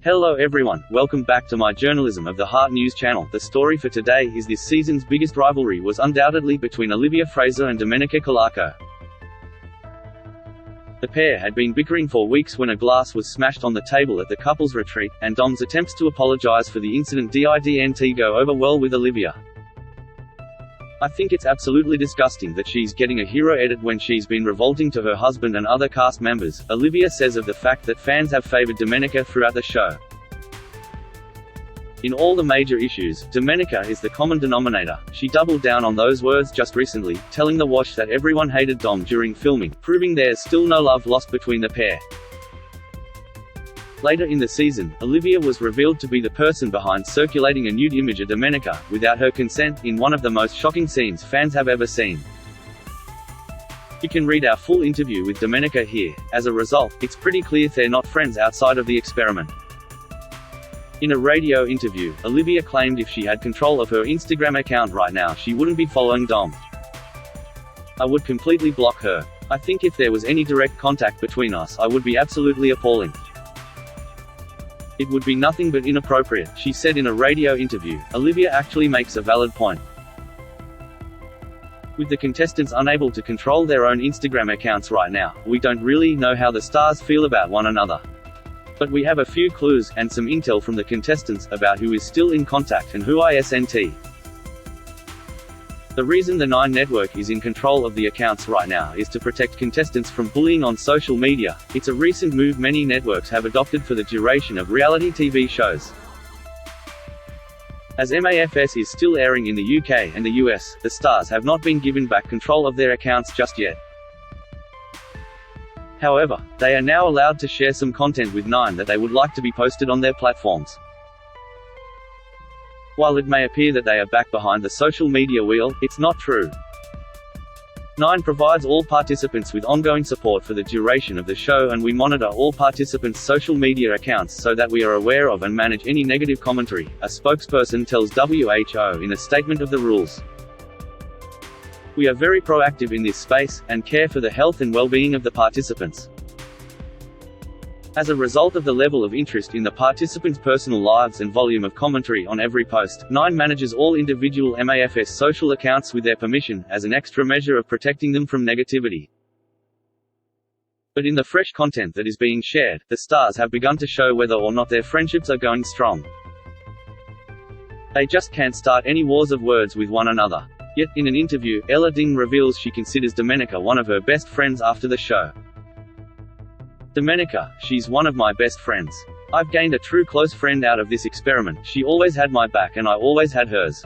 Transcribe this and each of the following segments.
Hello everyone, welcome back to my Journalism of the Heart news channel. The story for today is this season's biggest rivalry was undoubtedly between Olivia Fraser and Domenica Calarco. The pair had been bickering for weeks when a glass was smashed on the table at the couple's retreat, and Dom's attempts to apologize for the incident didn't go over well with Olivia. I think it's absolutely disgusting that she's getting a hero edit when she's been revolting to her husband and other cast members, Olivia says of the fact that fans have favored Domenica throughout the show. In all the major issues, Domenica is the common denominator. She doubled down on those words just recently, telling The Wash that everyone hated Dom during filming, proving there's still no love lost between the pair. Later in the season, Olivia was revealed to be the person behind circulating a nude image of Domenica, without her consent, in one of the most shocking scenes fans have ever seen. You can read our full interview with Domenica here. As a result, it's pretty clear they're not friends outside of the experiment. In a radio interview, Olivia claimed if she had control of her Instagram account right now she wouldn't be following Dom. I would completely block her. I think if there was any direct contact between us I would be absolutely appalling. It would be nothing but inappropriate, she said in a radio interview. Olivia actually makes a valid point. With the contestants unable to control their own Instagram accounts right now, we don't really know how the stars feel about one another. But we have a few clues, and some intel from the contestants, about who is still in contact and who isn't. The reason the 9 network is in control of the accounts right now is to protect contestants from bullying on social media. It's a recent move many networks have adopted for the duration of reality TV shows. As MAFS is still airing in the UK and the US, the stars have not been given back control of their accounts just yet. However, they are now allowed to share some content with 9 that they would like to be posted on their platforms. While it may appear that they are back behind the social media wheel, it's not true. 9 provides all participants with ongoing support for the duration of the show, and we monitor all participants' social media accounts so that we are aware of and manage any negative commentary, a spokesperson tells WHO in a statement of the rules. We are very proactive in this space, and care for the health and well-being of the participants. As a result of the level of interest in the participants' personal lives and volume of commentary on every post, 9 manages all individual MAFS social accounts with their permission, as an extra measure of protecting them from negativity. But in the fresh content that is being shared, the stars have begun to show whether or not their friendships are going strong. They just can't start any wars of words with one another. Yet, in an interview, Ella Ding reveals she considers Domenica one of her best friends after the show. Domenica, she's one of my best friends. I've gained a true close friend out of this experiment. She always had my back and I always had hers.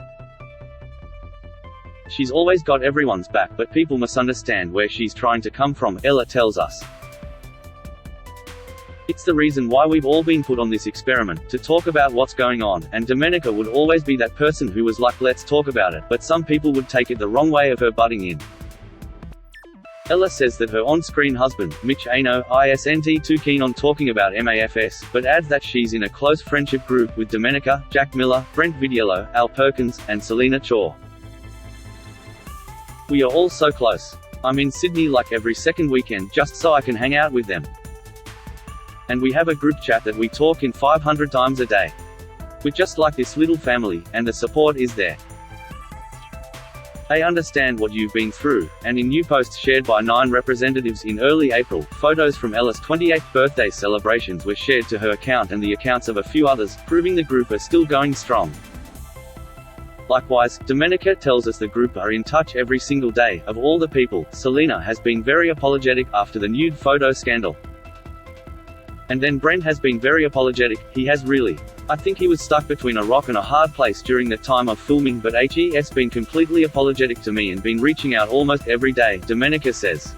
She's always got everyone's back, but people must understand where she's trying to come from, Ella tells us. It's the reason why we've all been put on this experiment, to talk about what's going on, and Domenica would always be that person who was like, let's talk about it, but some people would take it the wrong way of her butting in. Ella says that her on-screen husband, Mitch Ano, isn't too keen on talking about MAFS, but adds that she's in a close friendship group with Domenica, Jack Miller, Brent Vidiello, Al Perkins, and Selena Chaw. We are all so close. I'm in Sydney like every second weekend just so I can hang out with them. And we have a group chat that we talk in 500 times a day. We're just like this little family, and the support is there. They understand what you've been through, and in new posts shared by 9 representatives in early April, photos from Ella's 28th birthday celebrations were shared to her account and the accounts of a few others, proving the group are still going strong. Likewise, Domenica tells us the group are in touch every single day. Of all the people, Selena has been very apologetic after the nude photo scandal. And then Brent has been very apologetic. He has really. I think he was stuck between a rock and a hard place during the time of filming, but he's been completely apologetic to me and been reaching out almost every day, Domenica says.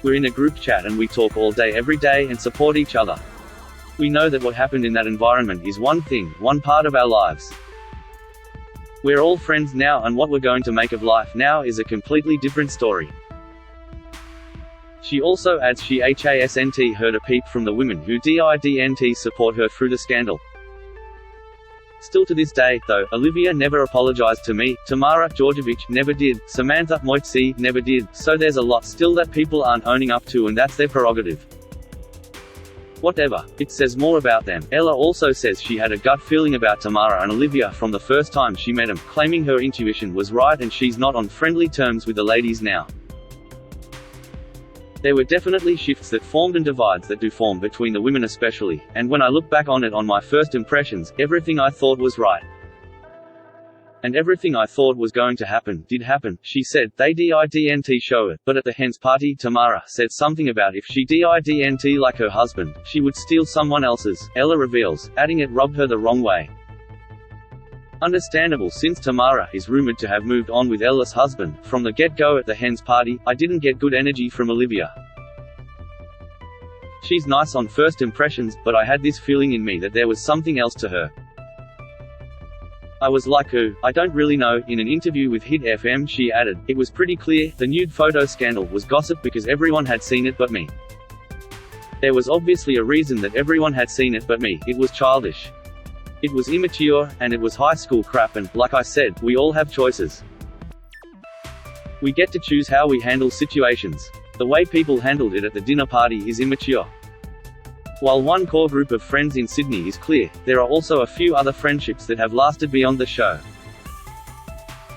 We're in a group chat and we talk all day every day and support each other. We know that what happened in that environment is one thing, one part of our lives. We're all friends now, and what we're going to make of life now is a completely different story. She also adds she hasn't heard a peep from the women who didn't support her through the scandal. Still to this day, though, Olivia never apologized to me, Tamara Djordjevic never did, Samantha Moitzi never did, so there's a lot still that people aren't owning up to, and that's their prerogative. Whatever. It says more about them. Ella also says she had a gut feeling about Tamara and Olivia from the first time she met them, claiming her intuition was right and she's not on friendly terms with the ladies now. There were definitely shifts that formed and divides that do form between the women especially, and when I look back on it on my first impressions, everything I thought was right. And everything I thought was going to happen, did happen, she said. They didn't show it, but at the hen's party, Tamara said something about if she didn't like her husband, she would steal someone else's, Ella reveals, adding it rubbed her the wrong way. Understandable since Tamara is rumored to have moved on with Ella's husband. From the get-go at the hen's party, I didn't get good energy from Olivia. She's nice on first impressions, but I had this feeling in me that there was something else to her. I was like, ooh, I don't really know. In an interview with Hit FM she added, it was pretty clear, the nude photo scandal was gossip because everyone had seen it but me. There was obviously a reason that everyone had seen it but me. It was childish. It was immature, and it was high school crap and, like I said, we all have choices. We get to choose how we handle situations. The way people handled it at the dinner party is immature. While one core group of friends in Sydney is clear, there are also a few other friendships that have lasted beyond the show.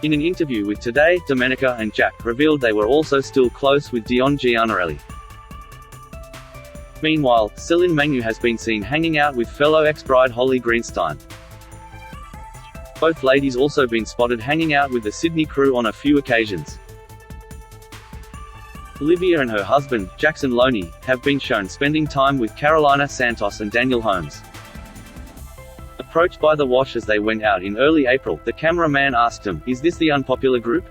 In an interview with Today, Domenica and Jack revealed they were also still close with Dion Gianarelli. Meanwhile, Celine Manu has been seen hanging out with fellow ex-bride Holly Greenstein. Both ladies also been spotted hanging out with the Sydney crew on a few occasions. Olivia and her husband, Jackson Loney, have been shown spending time with Carolina Santos and Daniel Holmes. Approached by The Wash as they went out in early April, the cameraman asked him, "Is this the unpopular group?"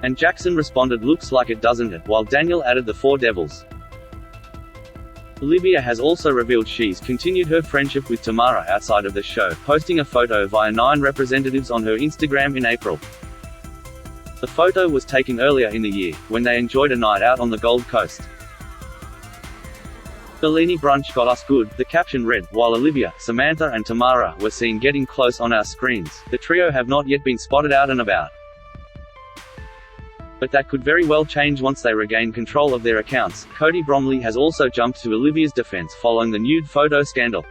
And Jackson responded, "Looks like it, doesn't it?" while Daniel added the Four Devils. Olivia has also revealed she's continued her friendship with Tamara outside of the show, posting a photo via 9 representatives on her Instagram in April. The photo was taken earlier in the year, when they enjoyed a night out on the Gold Coast. "Bellini brunch got us good," the caption read, while Olivia, Samantha and Tamara were seen getting close on our screens. The trio have not yet been spotted out and about. But that could very well change once they regain control of their accounts. Cody Bromley has also jumped to Olivia's defense following the nude photo scandal.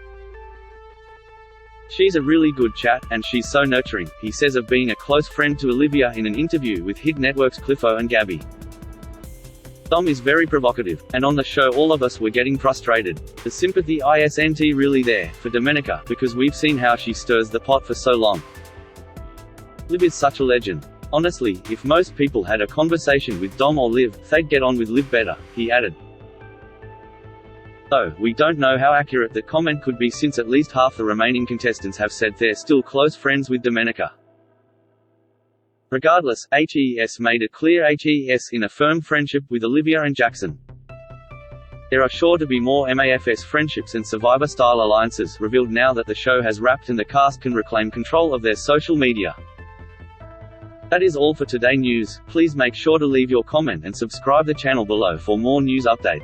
"She's a really good chat, and she's so nurturing," he says of being a close friend to Olivia in an interview with Hit Network's Cliffo and Gabby. "Dom is very provocative, and on the show all of us were getting frustrated. The sympathy isn't really there for Domenica, because we've seen how she stirs the pot for so long. Liv is such a legend. Honestly, if most people had a conversation with Dom or Liv, they'd get on with Liv better," he added. Though, we don't know how accurate that comment could be since at least half the remaining contestants have said they're still close friends with Domenica. Regardless, HES made it clear HES in a firm friendship with Olivia and Jackson. There are sure to be more MAFS friendships and Survivor-style alliances revealed now that the show has wrapped and the cast can reclaim control of their social media. That is all for Today News. Please make sure to leave your comment and subscribe the channel below for more news update.